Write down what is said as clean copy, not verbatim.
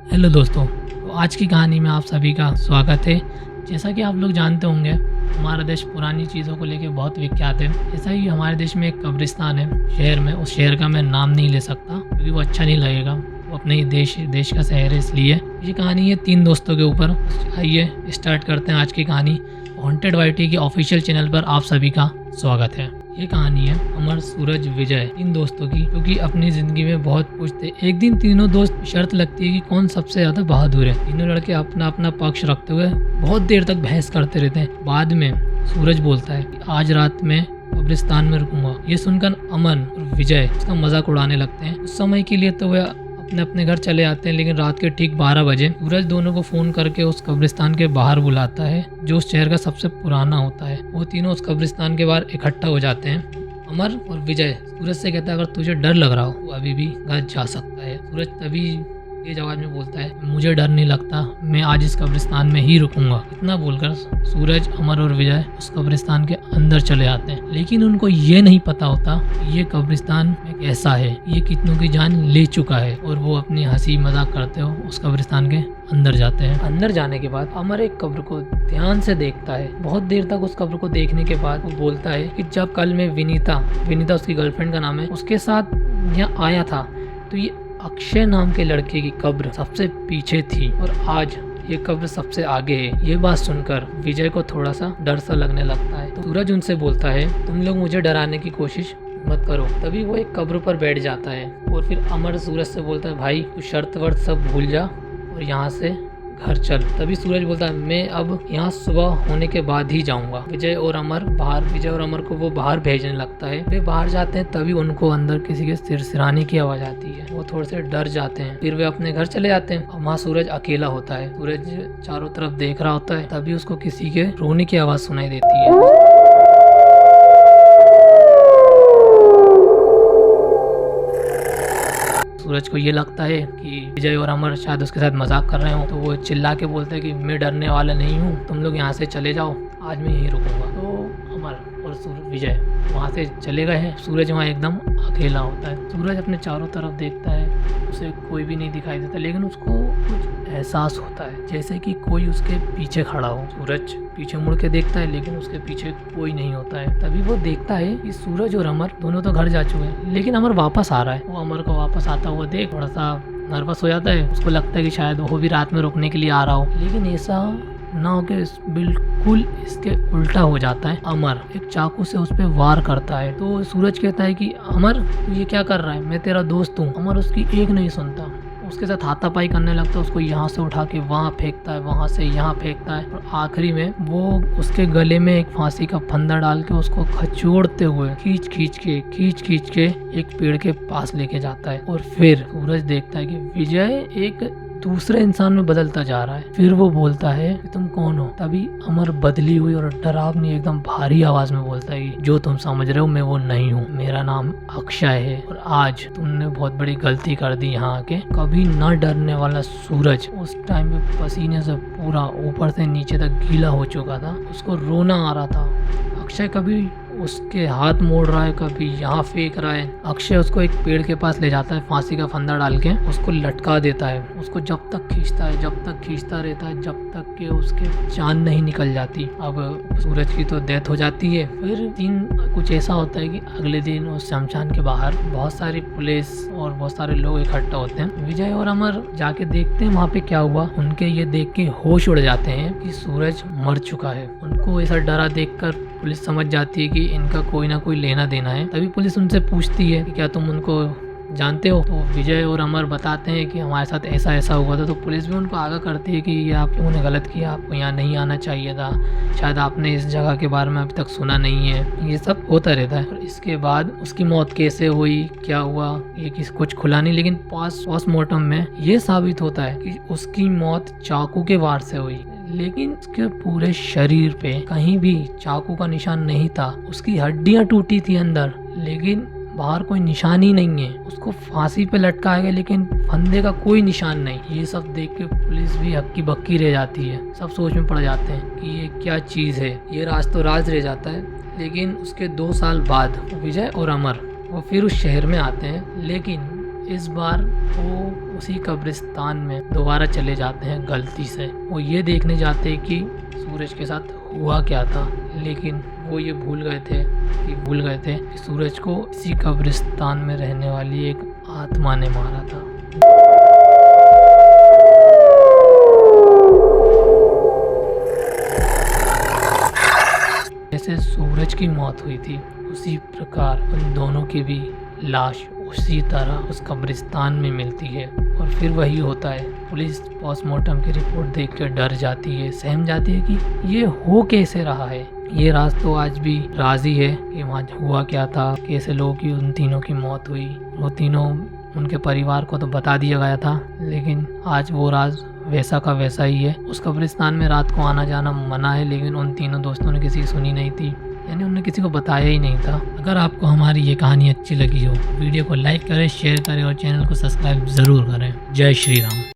Hello दोस्तों, तो आज की कहानी में आप सभी का स्वागत है। जैसा कि आप लोग जानते होंगे, हमारा देश पुरानी चीज़ों को लेकर बहुत विख्यात है। ऐसा ही हमारे देश में एक कब्रिस्तान है शहर में। उस शहर का मैं नाम नहीं ले सकता क्योंकि वो अच्छा नहीं लगेगा। वो अपने ही देश का शहर है, इसलिए ये कहानी है 3 दोस्तों के ऊपर। आइए स्टार्ट करते हैं आज की कहानी। हॉन्टेड वाईटी के ऑफिशियल चैनल पर आप सभी का स्वागत है। ये कहानी है अमर, सूरज, विजय, इन दोस्तों की, क्योंकि अपनी जिंदगी में बहुत कुछ थे। एक दिन तीनों दोस्त शर्त लगती है कि कौन सबसे ज्यादा बहादुर है। तीनों लड़के अपना अपना पक्ष रखते हुए बहुत देर तक बहस करते रहते हैं। बाद में सूरज बोलता है कि आज रात में कब्रिस्तान में रुकूंगा। ये सुनकर अमन और विजय उसका मजाक उड़ाने लगते हैं। उस समय के लिए तो वह अपने अपने घर चले आते हैं, लेकिन रात के ठीक 12 बजे सूरज दोनों को फोन करके उस कब्रिस्तान के बाहर बुलाता है, जो उस शहर का सबसे पुराना होता है। वो तीनों उस कब्रिस्तान के बाहर इकट्ठा हो जाते हैं। अमर और विजय सूरज से कहता है, अगर तुझे डर लग रहा हो तो अभी भी घर जा सकता है। सूरज तभी तेज आवाज में बोलता है, मुझे डर नहीं लगता, मैं आज इस कब्रिस्तान में ही रुकूंगा। इतना बोलकर सूरज, अमर और विजय उस कब्रिस्तान के अंदर चले आते हैं। लेकिन उनको ये नहीं पता होता कि ये कब्रिस्तान एक ऐसा है, ये कितनों की जान ले चुका है। और वो अपनी हंसी मजाक करते हो उस कब्रिस्तान के अंदर जाते हैं। अंदर जाने के बाद अमर एक कब्र को ध्यान से देखता है। बहुत देर तक उस कब्र को देखने के बाद वो बोलता है कि जब कल मैं विनीता उसकी गर्लफ्रेंड का नाम है, उसके साथ यहाँ आया था तो ये अक्षय नाम के लड़के की कब्र सबसे पीछे थी और आज ये कब्र सबसे आगे है। ये बात सुनकर विजय को थोड़ा सा डर सा लगने लगता है। तो सूरज उनसे बोलता है, तुम लोग मुझे डराने की कोशिश मत करो। तभी वो एक कब्र पर बैठ जाता है और फिर अमर सूरज से बोलता है, भाई तू शर्त वर्त सब भूल जा और यहाँ से घर चल। तभी सूरज बोलता है, मैं अब यहाँ सुबह होने के बाद ही जाऊंगा। विजय और अमर को वो बाहर भेजने लगता है। वे बाहर जाते हैं, तभी उनको अंदर किसी के सिरसिराने की आवाज आती है। वो थोड़े से डर जाते हैं। फिर वे अपने घर चले जाते हैं। वहाँ सूरज अकेला होता है। सूरज चारों तरफ देख रहा होता है, तभी उसको किसी के रोने की आवाज सुनाई देती है। सूरज को ये लगता है कि विजय और अमर शायद उसके साथ मजाक कर रहे हो, तो वो चिल्ला के बोलते हैं कि मैं डरने वाला नहीं हूँ, तुम लोग यहाँ से चले जाओ, आज मैं यहीं रुकूंगा। तो अमर और विजय वहाँ से चले गए हैं। सूरज वहाँ एकदम अकेला होता है। सूरज अपने चारों तरफ देखता है, उसे कोई भी नहीं दिखाई देता, लेकिन उसको कुछ एहसास होता है जैसे कि कोई उसके पीछे खड़ा हो। सूरज पीछे मुड़ के देखता है, लेकिन उसके पीछे कोई नहीं होता है। तभी वो देखता है कि सूरज और अमर दोनों तो घर जा चुके हैं, लेकिन अमर वापस आ रहा है। वो अमर को वापस आता हुआ देख थोड़ा सा नर्वस हो जाता है। उसको लगता है कि शायद वो भी रात में रुकने के लिए आ रहा हो, लेकिन ऐसा ना हो के बिल्कुल इसके उल्टा हो जाता है। अमर एक चाकू से उस पर वार करता है। तो सूरज कहता है कि अमर तू ये क्या कर रहा है, मैं तेरा दोस्त हूँ। अमर उसकी एक नहीं सुनता, उसके साथ हाथापाई करने लगता है। उसको यहाँ से उठा के वहाँ फेंकता है, वहाँ से यहाँ फेंकता है, और आखिरी में वो उसके गले में एक फांसी का फंदा डाल के उसको खचोड़ते हुए खींच खींच के एक पेड़ के पास लेके जाता है। और फिर सूरज देखता है कि विजय एक दूसरे इंसान में बदलता जा रहा है। फिर वो बोलता है कि तुम कौन हो। तभी अमर बदली हुई और डरावनी एकदम भारी आवाज में बोलता है कि जो तुम समझ रहे हो मैं वो नहीं हूँ, मेरा नाम अक्षय है और आज तुमने बहुत बड़ी गलती कर दी यहाँ आके। कभी न डरने वाला सूरज उस टाइम पे पसीने से पूरा ऊपर से नीचे तक गीला हो चुका था। उसको रोना आ रहा था। अक्षय कभी उसके हाथ मोड़ रहा है, कभी यहाँ फेंक रहा है। अक्षय उसको एक पेड़ के पास ले जाता है, फांसी का फंदा डाल के उसको लटका देता है। उसको जब तक खींचता रहता है जब तक कि उसके जान नहीं निकल जाती। अब सूरज की तो डेथ हो जाती है। फिर कुछ ऐसा होता है कि अगले दिन उस शमशान के बाहर बहुत सारी पुलिस और बहुत सारे लोग इकट्ठा होते हैं। विजय और अमर जाके देखते हैं वहाँ पे क्या हुआ। उनके ये देख के होश उड़ जाते हैं कि सूरज मर चुका है। उनको ऐसा डरा देखकर पुलिस समझ जाती है कि इनका कोई ना कोई लेना देना है। तभी पुलिस उनसे पूछती है कि क्या तुम उनको जानते हो। तो विजय और अमर बताते हैं कि हमारे साथ ऐसा ऐसा हुआ था। तो पुलिस भी उनको आगाह करती है कि ये आप लोगों ने गलत किया, आपको यहाँ नहीं आना चाहिए था, शायद आपने इस जगह के बारे में अभी तक सुना नहीं है। ये सब होता रहता है। और इसके बाद उसकी मौत कैसे हुई, क्या हुआ, ये कुछ खुला नहीं, लेकिन पोस्टमार्टम में ये साबित होता है कि उसकी मौत चाकू के वार से हुई। लेकिन उसके पूरे शरीर पे कहीं भी चाकू का निशान नहीं था। उसकी हड्डियां टूटी थी अंदर, लेकिन बाहर कोई निशान ही नहीं है। उसको फांसी पे लटकाया गया, लेकिन फंदे का कोई निशान नहीं। ये सब देख के पुलिस भी हक्की बक्की रह जाती है। सब सोच में पड़ जाते हैं कि ये क्या चीज़ है। ये राज तो राज रह जाता है। लेकिन उसके 2 साल बाद विजय और अमर वो फिर उस शहर में आते हैं, लेकिन इस बार वो उसी कब्रिस्तान में दोबारा चले जाते हैं गलती से। वो ये देखने जाते हैं कि सूरज के साथ हुआ क्या था, लेकिन वो ये भूल गए थे कि सूरज को इसी कब्रिस्तान में रहने वाली एक आत्मा ने मारा था। जैसे सूरज की मौत हुई थी उसी प्रकार उन दोनों की भी लाश उसी तरह उस कब्रिस्तान में मिलती है। और फिर वही होता है, पुलिस पोस्टमार्टम की रिपोर्ट देख कर डर जाती है, सहम जाती है कि ये हो कैसे रहा है। ये राज तो आज भी राजी है कि वहाँ हुआ क्या था, कैसे लोगों की उन तीनों की मौत हुई। वो तीनों, उनके परिवार को तो बता दिया गया था, लेकिन आज वो राज वैसा का वैसा ही है। उस कब्रिस्तान में रात को आना जाना मना है, लेकिन उन तीनों दोस्तों ने किसी की सुनी नहीं थी, यानी उन्होंने किसी को बताया ही नहीं था। अगर आपको हमारी ये कहानी अच्छी लगी हो, वीडियो को लाइक करें, शेयर करें और चैनल को सब्सक्राइब ज़रूर करें। जय श्री राम।